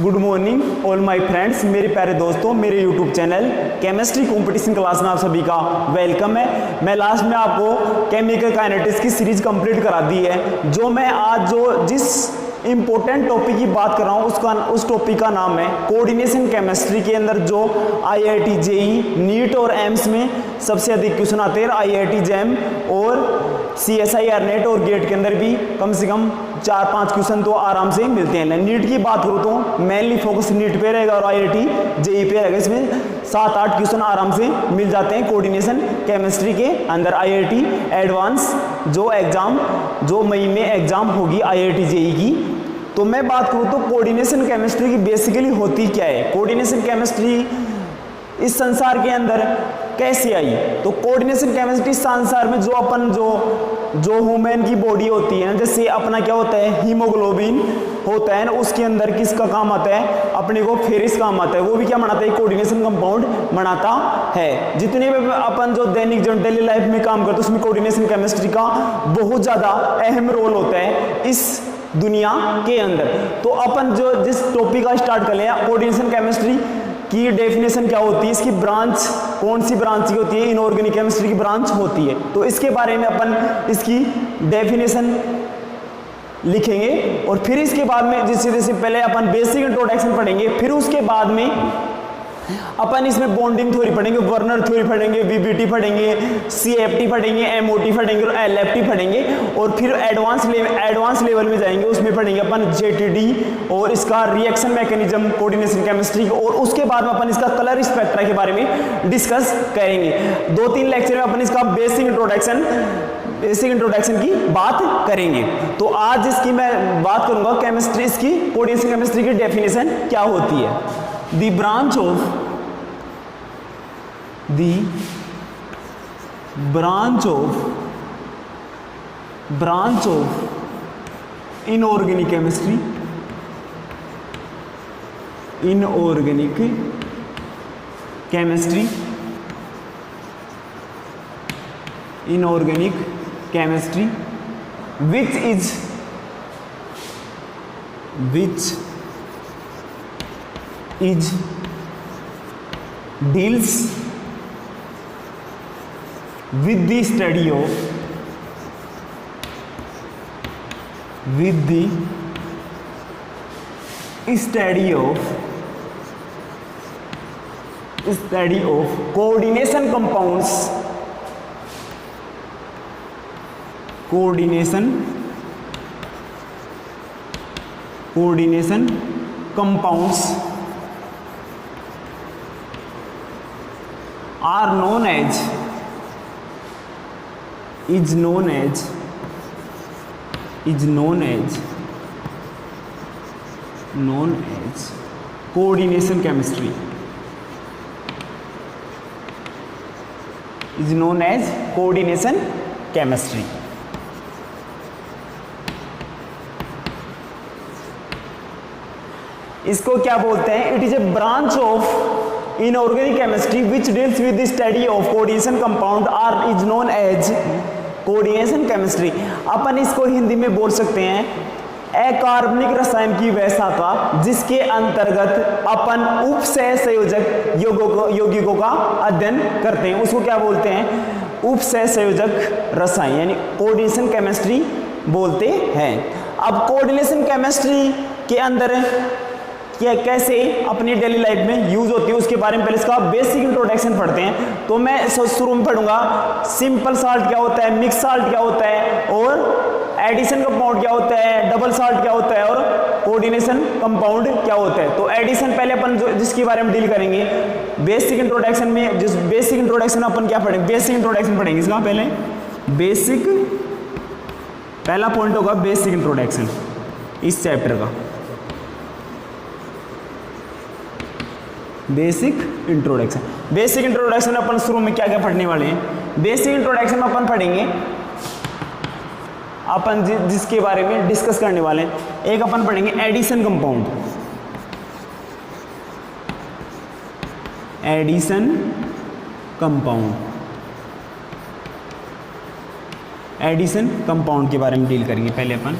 Good morning all my friends, मेरे प्यारे दोस्तों, मेरे YouTube channel chemistry competition class में आप सभी का वेलकम है। मैं लास्ट में आपको केमिकल काइनेटिक्स की सीरीज कंप्लीट करा दी है। जो मैं आज जिस इम्पोर्टेंट टॉपिक की बात कर रहा हूँ उस टॉपिक का नाम है कोऑर्डिनेशन केमिस्ट्री के अंदर जो IIT JEE नीट और एम्स में सबसे अधिक क्वेश्चन आते हैं। IIT JAM और CSIR नेट और गेट के अंदर भी कम से कम 4-5 क्वेश्चन तो आराम से मिलते हैं। नीट की बात करूँ तो मेनली फोकस नीट पे रहेगा और IIT JEE पे रहेगा। इसमें 7-8 क्वेश्चन आराम से मिल जाते हैं कोऑर्डिनेशन केमिस्ट्री के अंदर। IIT एडवांस जो मई में एग्जाम होगी IIT JEE की, तो मैं बात करूँ तो कोऑर्डिनेशन केमिस्ट्री की बेसिकली होती क्या है, कोऑर्डिनेशन केमिस्ट्री इस संसार के अंदर कैसे आई। तो कोऑर्डिनेशन केमिस्ट्री संसार में जो ह्यूमन की बॉडी होती है ना, जैसे अपना क्या होता है हीमोग्लोबिन होता है ना, उसके अंदर किसका काम आता है, अपने को फेरिस काम आता है। वो भी क्या बनाता है, कोऑर्डिनेशन कंपाउंड बनाता है। जितने भी अपन जो दैनिक जो डेली लाइफ में काम करते हैं उसमें कोऑर्डिनेशन केमिस्ट्री का बहुत ज़्यादा अहम रोल होता है इस दुनिया के अंदर। तो अपन जिस टॉपिक का स्टार्ट कर लिया, कोऑर्डिनेशन केमिस्ट्री की डेफिनेशन क्या होती है, इसकी ब्रांच कौन सी ब्रांच की होती है, इनऑर्गेनिक केमिस्ट्री की ब्रांच होती है। तो इसके बारे में अपन इसकी डेफिनेशन लिखेंगे और फिर इसके बाद में जैसे पहले अपन बेसिक इंट्रोडक्शन पढ़ेंगे, फिर उसके बाद में अपन इसमें बॉन्डिंग थ्योरी पढ़ेंगे, वर्नर थ्योरी पढ़ेंगे, VBT पढ़ेंगे, CFT पढ़ेंगे, MOT पढ़ेंगे और LFT पढ़ेंगे। और फिर एडवांस लेवल में जाएंगे, उसमें पढ़ेंगे अपन JTD और इसका रिएक्शन मैकेनिज्म कोऑर्डिनेशन केमिस्ट्री। और उसके बाद में अपन इसका कलर स्पेक्ट्रा के बारे में डिस्कस करेंगे। 2-3 लेक्चर में अपन इसका बेसिक इंट्रोडक्शन की बात करेंगे। तो आज इसकी मैं बात करूंगा केमिस्ट्री, इसकी कोऑर्डिनेशन केमिस्ट्री की डेफिनेशन क्या होती है। The branch of inorganic chemistry which deals with the study of coordination compounds, are known as coordination chemistry, इसको क्या बोलते हैं, it is a branch of inorganic chemistry which deals with the study of coordination compound are is known as coordination chemistry. अपन इसको हिंदी में बोल सकते हैं अकार्बनिक रसायन की वह शाखा जिसके अंतर्गत अपन उपसह संयोजक यौगिकों का अध्ययन करते हैं, उसको क्या बोलते हैं, उपसह संयोजक रसायन, यानी कोऑर्डिनेशन केमिस्ट्री बोलते हैं। अब कोऑर्डिनेशन केमिस्ट्री के अंदर कैसे अपनी डेली लाइफ में यूज होती है उसके बारे में पहले इसका बेसिक इंट्रोडक्शन पढ़ते हैं। तो मैं शुरू में पढ़ूंगा सिंपल साल्ट क्या होता है, मिक्स साल्ट क्या होता है, और एडिशन कंपाउंड क्या होता है, डबल साल्ट क्या होता है, और कोऑर्डिनेशन कंपाउंड क्या होता है। तो एडिशन पहले अपन जिसके बारे में डील करेंगे बेसिक इंट्रोडक्शन में, जिस बेसिक इंट्रोडक्शन अपन क्या पढ़ेंगे, बेसिक इंट्रोडक्शन पढ़ेंगे। इसका पहले पहला पॉइंट होगा बेसिक इंट्रोडक्शन इस चैप्टर का, बेसिक इंट्रोडक्शन अपन शुरू में क्या क्या पढ़ने वाले हैं। बेसिक इंट्रोडक्शन में अपन पढ़ेंगे अपन जिसके बारे में डिस्कस करने वाले हैं, एक अपन पढ़ेंगे एडिशन कंपाउंड, एडिशन कंपाउंड के बारे में डील करेंगे पहले अपन।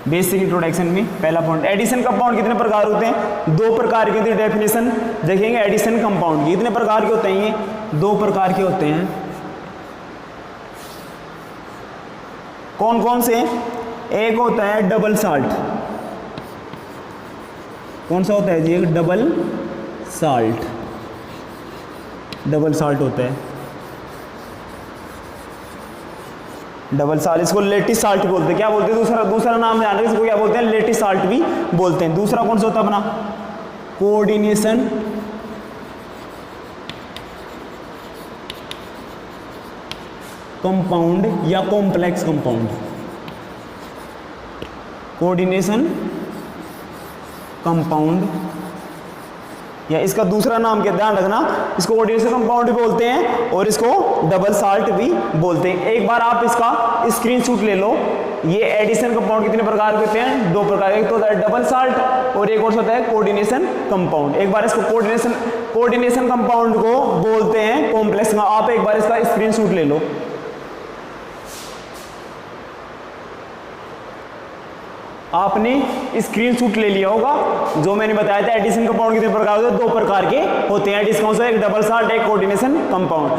बेसिक इंट्रोडक्शन में पहला पॉइंट, एडिशन कंपाउंड कितने प्रकार होते हैं? 2 प्रकार के। डेफिनेशन देखेंगे एडिशन कंपाउंड की, कितने प्रकार के होते हैं? ये 2 प्रकार के होते हैं। कौन कौन से? एक होता है डबल साल्ट। कौन सा होता है जी? एक डबल साल्ट, डबल साल्ट होता है डबल साल्ट। इसको लेटिस साल्ट भी बोलते हैं। क्या बोलते हैं? दूसरा नाम जान रहे, इसको क्या बोलते हैं? लेटिस साल्ट भी बोलते हैं। दूसरा कौन सा होता है अपना? कोऑर्डिनेशन कंपाउंड या कॉम्प्लेक्स कंपाउंड। कोऑर्डिनेशन कंपाउंड या इसका दूसरा नाम क्या, ध्यान रखना, इसको कोऑर्डिनेशन कंपाउंड भी बोलते हैं और इसको डबल साल्ट भी बोलते हैं। एक बार आप इसका स्क्रीनशॉट ले लो। ये एडिशन कंपाउंड कितने प्रकार के होते हैं? 2 प्रकार। एक तो होता है डबल साल्ट और एक और होता है कोऑर्डिनेशन कंपाउंड। एक बार इसको कोऑर्डिनेशन कंपाउंड को बोलते हैं कॉम्प्लेक्स। आप एक बार इसका स्क्रीनशॉट ले लो। आपने स्क्रीनशॉट ले लिया होगा जो मैंने बताया था। एडिशन कंपाउंड कितने प्रकार होते हैं? 2 प्रकार के होते हैं। एडिशन से एक डबल साल्ट, एक कोऑर्डिनेशन कंपाउंड।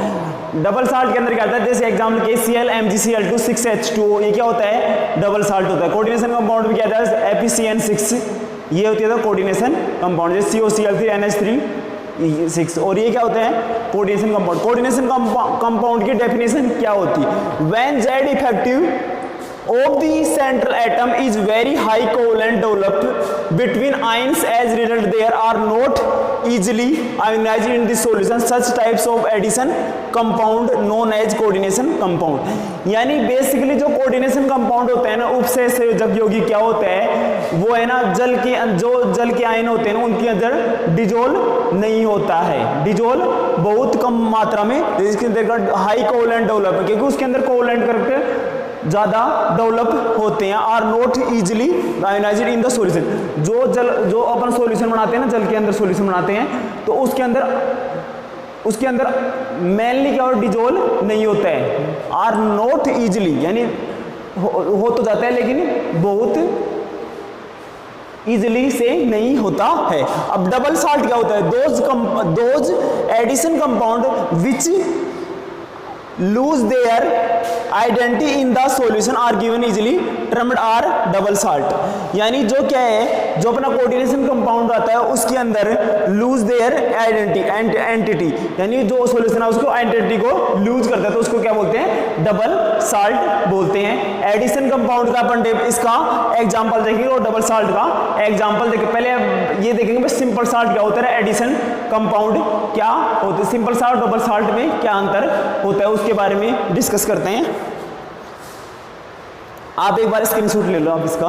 डबल साल्ट के अंदर क्या होता है? जैसे एग्जांपल KCl MgCl2 6H2O, ये क्या होता है? डबल साल्ट होता है। कोऑर्डिनेशन कंपाउंड में क्या होता है? FeCN6, ये होती है कोऑर्डिनेशन कंपाउंड। जैसे COCl3 NH3 और ये क्या होते हैं? Coordination compound. कोऑर्डिनेशन कंपाउंड की डेफिनेशन क्या होती है? When Z effective of the central atom is very high covalent developed between ions, as result there are not easily ionized in the solution. Such types of addition compound known as coordination compound. यानी basically जो coordination compound होते हैं ना, उपसय संयोजक यौगिक क्या होते हैं? वो है ना जल के आयन होते हैं ना, उनके अंदर डिजोल्व नहीं होता है। डिजोल्व बहुत कम मात्रा में, इसके अंदर हाई कोवलेंट डेवलप, क्योंकि उसके अंदर कोवलेंट करके ज़्यादा डेवलप होते हैं। Are not easily ionised in the solution. जो अपन सॉल्यूशन बनाते हैं ना, जल के अंदर सॉल्यूशन बनाते हैं, तो उसके अंदर मेनली क्या और डिजोल्व नहीं होता है। आर नॉट इजिली यानी हो तो जाता है लेकिन बहुत इजिली से नहीं होता है। अब डबल साल्ट क्या होता है? Those addition compound which lose their identity in the solution are given easily termed are double salt। यानी जो क्या है, जो अपना कोऑर्डिनेशन कंपाउंड आता है उसके अंदर लूज देयर एंटिटी, यानी जो सॉल्यूशन है उसको एंटिटी को लूज करता है तो उसको क्या बोलते हैं? डबल साल्ट बोलते हैं। एडिशन कंपाउंड का अपन इसका एग्जांपल देखेंगे और डबल साल्ट का एग्जांपल देखेंगे। पहले ये देखेंगे बस सिंपल साल्ट क्या होता है, एडिशन कंपाउंड क्या होता है, सिंपल साल्ट डबल साल्ट में क्या अंतर होता है उसके बारे में डिस्कस करते हैं। आप एक बार स्क्रीनशॉट ले लो आप इसका।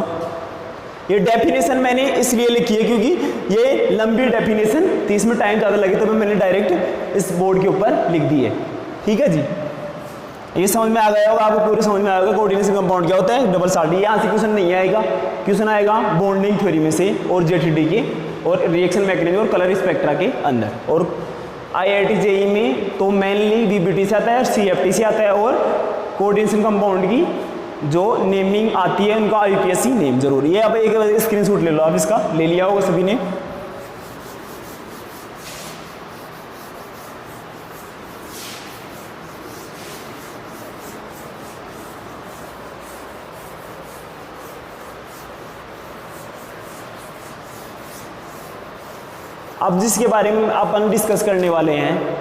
ये डेफिनेशन मैंने इसलिए लिखी है क्योंकि ये लंबी डेफिनेशन थी, इसमें टाइम ज़्यादा लगे तो मैंने डायरेक्ट इस बोर्ड के ऊपर लिख दी है। ठीक है जी, ये समझ में आ गया होगा आपको, पूरे समझ में आएगा कोऑर्डिनेशन कंपाउंड क्या होता है, डबल साल्ट। यहाँ से क्वेश्चन नहीं आएगा, क्वेश्चन आएगा बॉन्डिंग थ्योरी में से और जेटीडी के और रिएक्शन मैकेनिज्म और कलर स्पेक्ट्रा के अंदर। और IIT JEE में तो मेनली VBT से आता है और CFT से आता है, और कोऑर्डिनेशन कंपाउंड की जो नेमिंग आती है उनका IUPAC नेम जरूर। ये आप एक स्क्रीनशॉट ले लो, आप इसका ले लिया होगा सभी ने। अब जिसके बारे में अपन डिस्कस करने वाले हैं,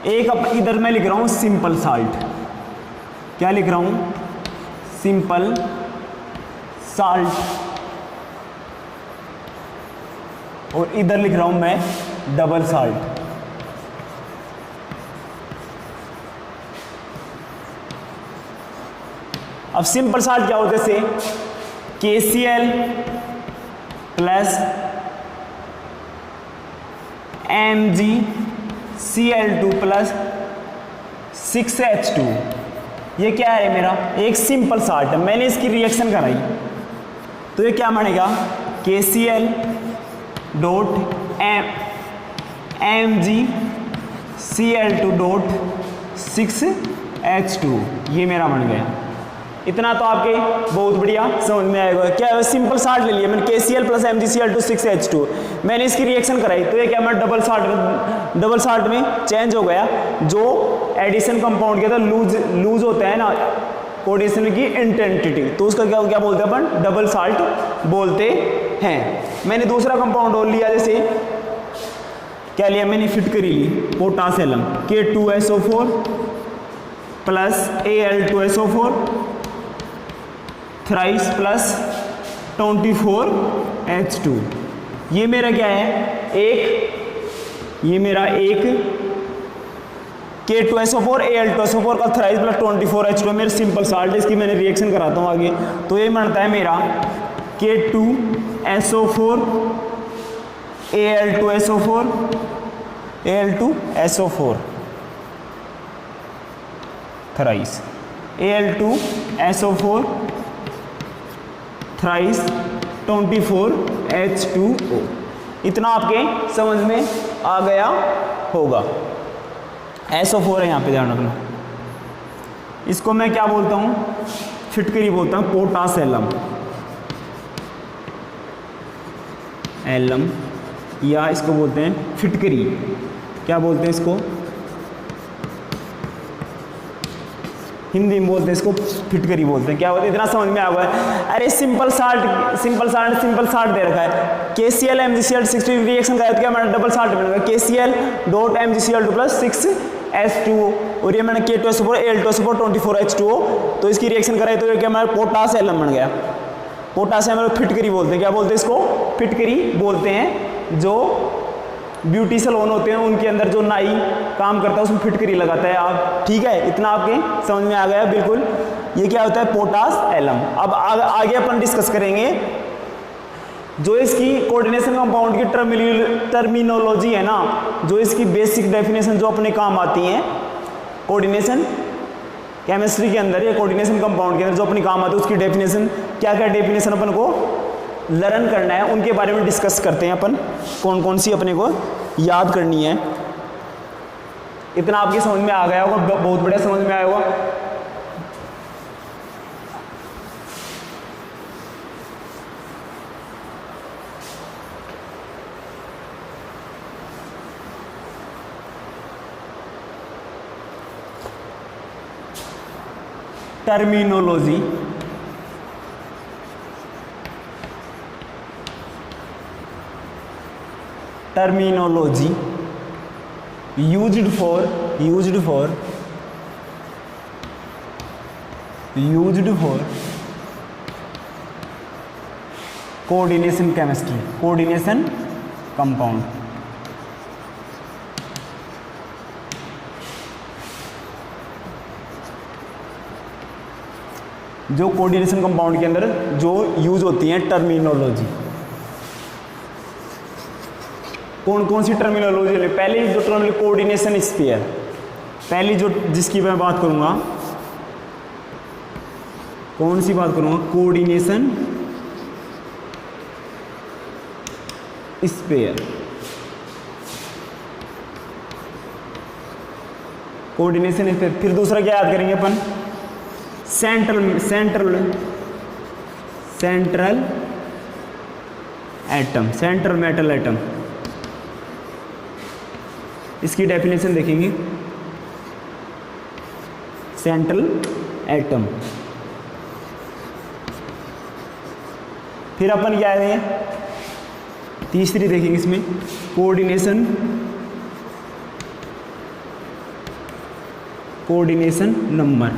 एक इधर मैं लिख रहा हूं सिंपल साल्ट। क्या लिख रहा हूं? Simple salt. और इधर लिख रहा हूं मैं डबल साल्ट। अब सिंपल साल्ट क्या होते से KCl plus MgCl2 plus 6H2, ये क्या है मेरा? एक सिंपल साल्ट है। मैंने इसकी रिएक्शन कराई तो ये क्या बनेगा? KCl dot MgCl2 dot 6H2, ये मेरा बन गया। इतना तो आपके बहुत बढ़िया समझ में आएगा। क्या सिंपल साल्ट ले लिया मैंने KCl प्लस MgCl2 6H2, मैंने इसकी रिएक्शन कराई तो ये क्या मैं डबल साल्ट में चेंज हो गया। जो एडिशन कंपाउंड के अंदर लूज होता है ना कोऑर्डिनेशन की इंटेंसिटी, तो उसका क्या बोलते हैं अपन, डबल साल्ट बोलते हैं। मैंने दूसरा कंपाउंड और लिया, जैसे क्या लिया मैंने, फिटकरी ली, potassium K2SO4 plus Al2SO4 thrice plus 24H2। ये मेरा क्या है, ये मेरा एक K2SO4 Al2SO4 का थ्राइस प्लस 24H2 मेरे सिंपल साल्ट, इसकी मैंने रिएक्शन कराता हूँ आगे। तो ये बनता है मेरा K2SO4 Al2SO4 thrice Al2SO4 thrice 24H2O। इतना आपके समझ में आ गया होगा। SO4 है यहाँ पे, ध्यान रखना। इसको मैं क्या बोलता हूँ, फिटकरी बोलता हूँ, पोटासियम एलम, या इसको बोलते हैं फिटकरी। क्या बोलते हैं इसको, हिंदी में बोलते हैं इसको फिटकरी बोलते हैं। क्या बोलते हैं, इतना समझ में आ गया। अरे सिंपल साल्ट दे रखा है, KCl MgCl 6 रिएक्शन का है तो क्या मैंने डबल साल्ट बनेगा, KCl dot MgCl2 plus 6H2O, और ये मैंने K2SO4 Al2SO4 24H2O, तो इसकी रिएक्शन कराई तो ये क्या हमारा पोटासियम बन गया। पोटासियम फिटकरी बोलते हैं। क्या बोलते हैं इसको, फिटकरी बोलते हैं। जो ब्यूटी सलोन होते हैं उनके अंदर जो नाई काम करता है उसमें फिटकरी लगाता है आप, ठीक है। इतना आपके समझ में आ गया बिल्कुल। ये क्या होता है, पोटासियम। अब आगे अपन डिस्कस करेंगे जो इसकी कोऑर्डिनेशन कंपाउंड की टर्मिनोलॉजी है ना, जो इसकी बेसिक डेफिनेशन जो अपने काम आती हैं कोऑर्डिनेशन केमिस्ट्री के अंदर या कोऑर्डिनेशन कंपाउंड के अंदर जो अपने काम आती है, उसकी डेफिनेशन क्या क्या डेफिनेशन अपन को लर्न करना है, उनके बारे में डिस्कस करते हैं अपन, कौन कौन सी अपने को याद करनी है। इतना आपके समझ में आ गया होगा, बहुत बढ़िया समझ में आया होगा। Terminology, used for coordination chemistry, coordination compound। जो कोऑर्डिनेशन कंपाउंड के अंदर जो यूज होती हैं टर्मिनोलॉजी, कौन कौन सी टर्मिनोलॉजी है। पहले जो टर्म कोऑर्डिनेशन स्फीयर, पहली जो जिसकी मैं बात करूंगा, कौन सी बात करूंगा, कोऑर्डिनेशन स्फीयर। Coordination sphere. फिर दूसरा क्या याद करेंगे अपन, central atom, central metal atom. इसकी डेफिनेशन देखेंगे, सेंट्रल एटम। फिर अपन क्या है, तीसरी देखेंगे इसमें, कोऑर्डिनेशन नंबर।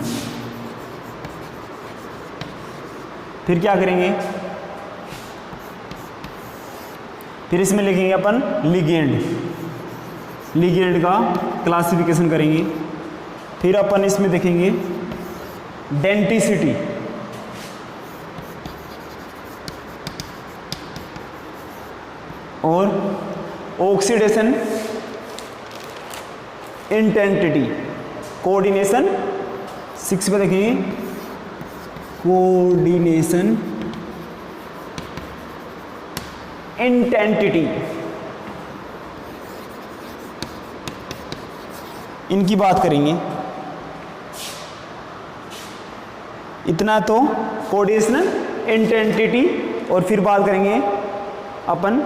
फिर क्या करेंगे, फिर इसमें लिखेंगे अपन लिगेंड का क्लासिफिकेशन करेंगे। फिर अपन इसमें देखेंगे डेंसिटी, और ऑक्सीडेशन इंटेंसिटी। कोऑर्डिनेशन 6 पे देखेंगे, कोऑर्डिनेशन इंटेंसिटी, इनकी बात करेंगे। इतना तो कोऑर्डिनेशन इंटेंसिटी, और फिर बात करेंगे अपन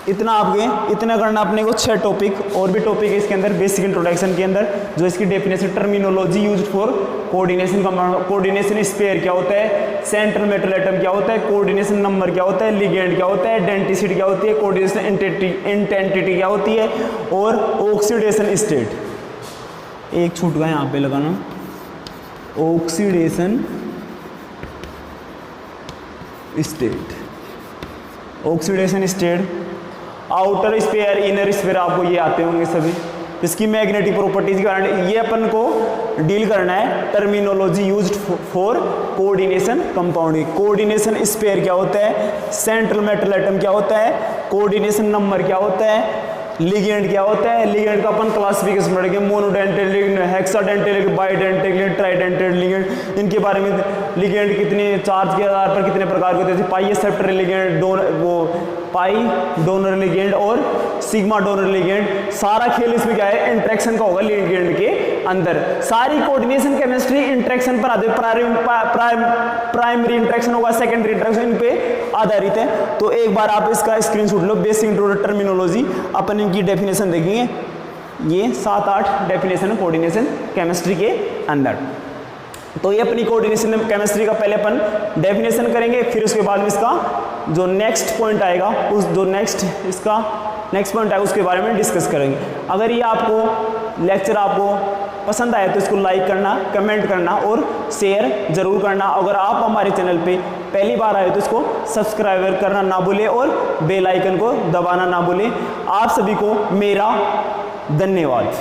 इतना आपके इतना करना अपने को 6 टॉपिक और भी टॉपिक है इसके अंदर बेसिक इंट्रोडक्शन के अंदर, जो इसकी definition terminology used for coordination, coordination sphere क्या होता है, सेंट्रल मेटल एटम क्या होता है, कोऑर्डिनेशन नंबर क्या होता है, लिगेंड क्या होता है, डेंसिटी क्या होती है, कोऑर्डिनेशन इंटेंसिटी क्या होती है, और ऑक्सीडेशन स्टेट। एक छूट गया यहाँ पे लगाना, oxidation state, oxidation state, outer sphere inner sphere, आपको ये आते होंगे सभी। इसकी मैग्नेटिक प्रॉपर्टीज के कारण ये अपन को डील करना है। Terminology used for coordination compounding, coordination sphere क्या होता है, सेंट्रल मेटल एटम क्या होता है, कोऑर्डिनेशन नंबर क्या होता है, लिगेंड क्या होता है, लिगेंड का अपन क्लासिफिकेशन पढ़ेंगे, monodentate ligand, hexadentate ligand, bidentate ligand, ट्राइडेंटेड ligand, इनके बारे में लिगेंड कितने चार्ज के आधार पर कितने प्रकार के होते हैं, पाई एक्सेप्टर लिगेंड, वो पाई डोनर लिगेंड और सिग्मा डोनर लिगेंड। सारा खेल इसमें क्या है, इंटरेक्शन का होगा लिगेंड के अंदर। सारी कोऑर्डिनेशन केमिस्ट्री इंटरेक्शन पर प्राइमरी इंटरेक्शन होगा, सेकेंडरी इंटरेक्शन इन पे आधारित है। तो एक बार आप इसका स्क्रीनशॉट लो, बेसिक इंट्रोडक्शन टर्मिनोलॉजी, अपन इनकी डेफिनेशन देखेंगे। ये 7-8 डेफिनेशन है कोऑर्डिनेशन केमिस्ट्री के अंदर। तो ये अपनी कोऑर्डिनेशन केमिस्ट्री का पहले अपन डेफिनेशन करेंगे, फिर उसके बाद में इसका जो नेक्स्ट पॉइंट आएगा, उस जो नेक्स्ट पॉइंट आएगा उसके बारे में डिस्कस करेंगे। अगर ये आपको लेक्चर आपको पसंद आए तो इसको लाइक करना, कमेंट करना और शेयर जरूर करना। अगर आप हमारे चैनल पे पहली बार आए तो इसको सब्सक्राइब करना ना भूलें और बेल आइकन को दबाना ना भूलें। आप सभी को मेरा धन्यवाद।